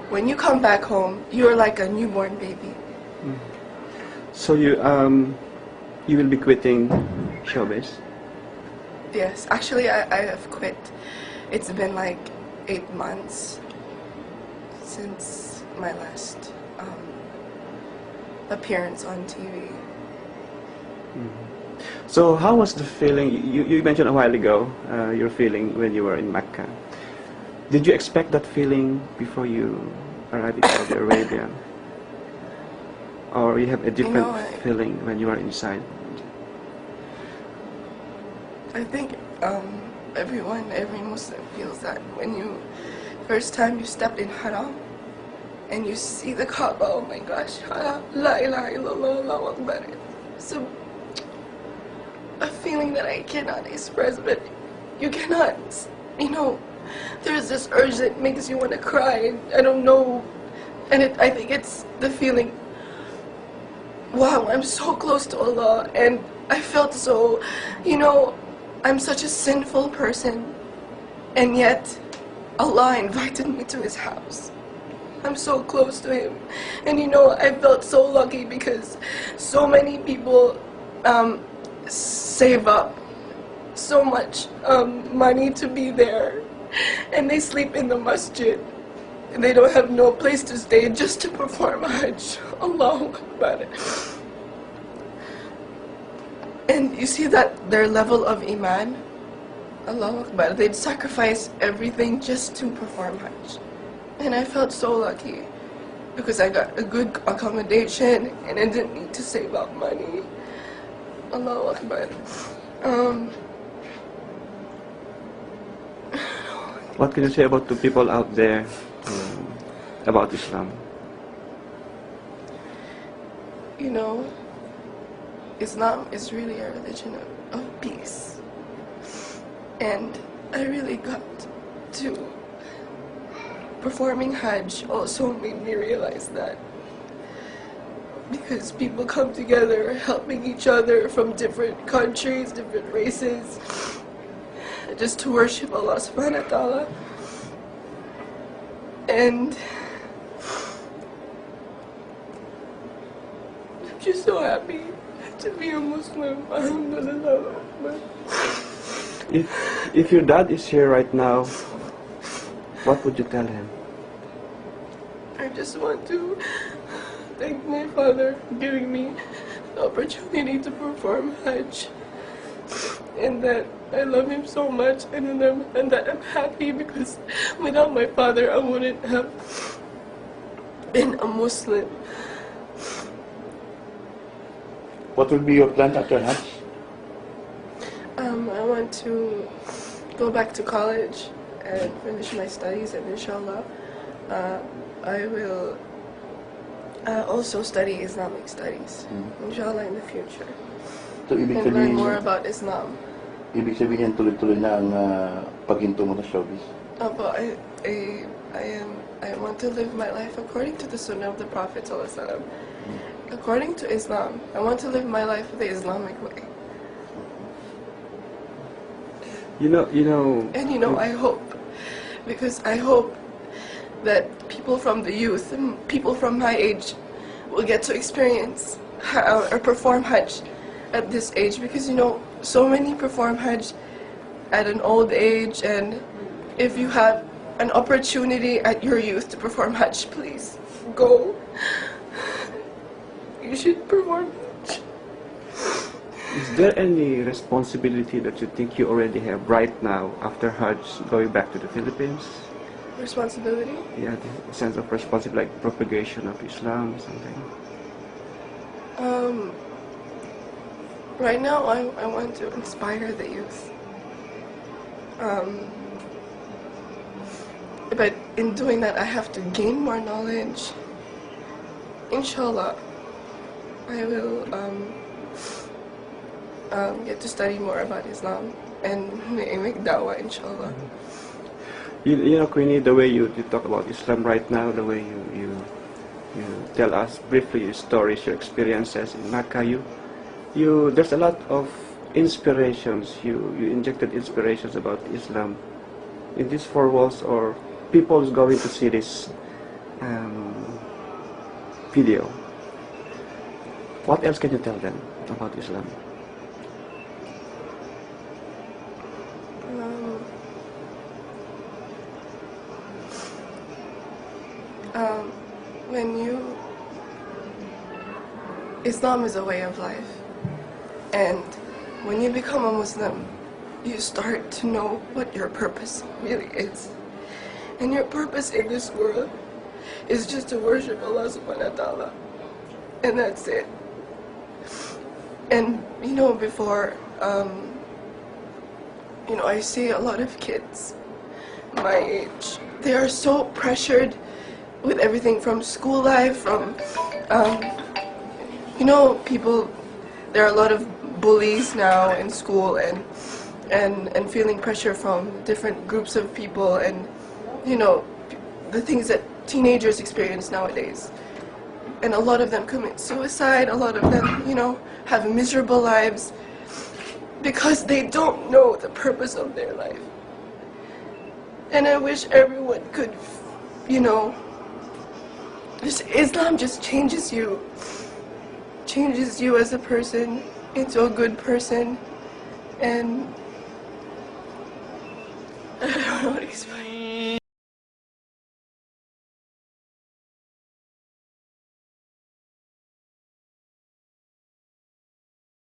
when you come back home, you're like a newborn baby. So you will be quitting showbiz? Yes, actually, I have quit. It's been like 8 months since my last appearance on TV. So how was the feeling? You mentioned a while ago your feeling when you were in Mecca. Did you expect that feeling before you arrived in Saudi Arabia? Or you have a different feeling when you are inside? I think every Muslim feels that when you first time you stepped in Haram and you see the Kaaba. Oh my gosh, La ilaha illallah, Allahu Akbar. So a feeling that I cannot express, but you cannot, there's this urge that makes you want to cry, and I don't know, and I think it's the feeling, wow, I'm so close to Allah, and I felt so, I'm such a sinful person, and yet Allah invited me to His house. I'm so close to Him, and I felt so lucky because so many people save up so much money to be there, and they sleep in the masjid, and they don't have no place to stay just to perform Hajj. Allahu Akbar. And you see that their level of iman, Allahu Akbar, they'd sacrifice everything just to perform Hajj. And I felt so lucky because I got a good accommodation and I didn't need to save up money. Allahu Akbar. What can you say about the people out there about Islam? Islam is really a religion of peace. And I really got to performing Hajj also made me realize that. Because people come together helping each other from different countries, different races, just to worship Allah subhanahu wa ta'ala. And I'm just so happy to be a Muslim. Alhamdulillah. If your dad is here right now, what would you tell him? I just want to thank my father for giving me the opportunity to perform Hajj, and that I love him so much, and that I'm happy because without my father I wouldn't have been a Muslim. What will be your plan after Hajj? I want to go back to college and finish my studies, and inshallah I will also study Islamic studies, inshallah, in the future, So, ibig and learn sabihin, more about Islam. ibig sabihin tuloy-tuloy na ang paghinto mo sa showbiz. But I want to live my life according to the Sunnah of the Prophet ﷺ. According to Islam, I want to live my life the Islamic way. And I hope, because I hope that people from the youth, people from my age, will get to experience or perform Hajj at this age, because so many perform Hajj at an old age, and if you have an opportunity at your youth to perform Hajj, please go. You should perform Hajj. Is there any responsibility that you think you already have right now after Hajj going back to the Philippines? Responsibility? Yeah, the sense of responsibility, like propagation of Islam, something. Right now, I want to inspire the youth. But in doing that, I have to gain more knowledge. Inshallah, I will get to study more about Islam and make dawah, inshallah. Queenie, the way you talk about Islam right now, the way you tell us briefly your stories, your experiences in Mecca, there's a lot of inspirations. You injected inspirations about Islam in these four walls, or people is going to see this video. What else can you tell them about Islam? Islam is a way of life, and when you become a Muslim, you start to know what your purpose really is. And your purpose in this world is just to worship Allah subhanahu wa ta'ala. And that's it. And before, I see a lot of kids my age. They are so pressured with everything from school life, from, people, there are a lot of bullies now in school and feeling pressure from different groups of people and, the things that teenagers experience nowadays. And a lot of them commit suicide, a lot of them, have miserable lives because they don't know the purpose of their life. And I wish everyone could, Islam just changes you as a person into a good person, and I don't know what to explain.